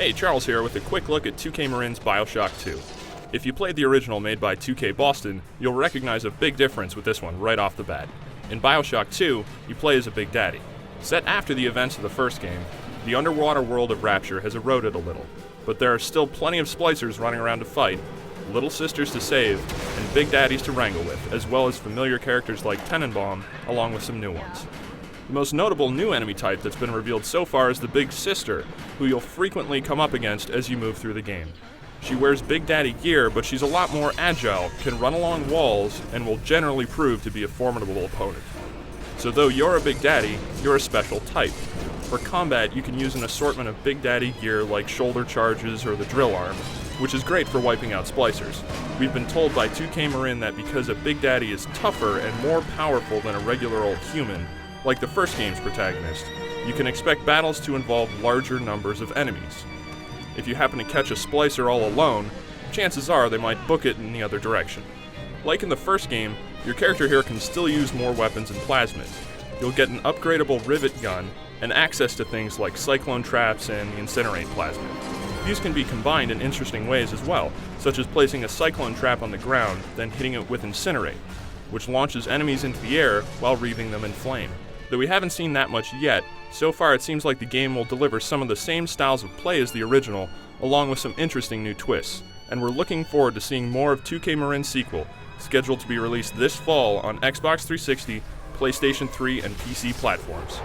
Hey, Charles here with a quick look at 2K Marin's Bioshock 2. If you played the original made by 2K Boston, you'll recognize a big difference with this one right off the bat. In Bioshock 2, you play as a Big Daddy. Set after the events of the first game, the underwater world of Rapture has eroded a little, but there are still plenty of splicers running around to fight, little sisters to save, and Big Daddies to wrangle with, as well as familiar characters like Tenenbaum, along with some new ones. The most notable new enemy type that's been revealed so far is the Big Sister, who you'll frequently come up against as you move through the game. She wears Big Daddy gear, but she's a lot more agile, can run along walls, and will generally prove to be a formidable opponent. So though you're a Big Daddy, you're a special type. For combat, you can use an assortment of Big Daddy gear like shoulder charges or the drill arm, which is great for wiping out splicers. We've been told by 2K Marin that because a Big Daddy is tougher and more powerful than a regular old human, like the first game's protagonist, you can expect battles to involve larger numbers of enemies. If you happen to catch a splicer all alone, chances are they might book it in the other direction. Like in the first game, your character here can still use more weapons and plasmids. You'll get an upgradable rivet gun and access to things like cyclone traps and the incinerate plasmid. These can be combined in interesting ways as well, such as placing a cyclone trap on the ground, then hitting it with incinerate, which launches enemies into the air while wreathing them in flame. Though we haven't seen that much yet, so far it seems like the game will deliver some of the same styles of play as the original, along with some interesting new twists, and we're looking forward to seeing more of 2K Marin's sequel, scheduled to be released this fall on Xbox 360, PlayStation 3, and PC platforms.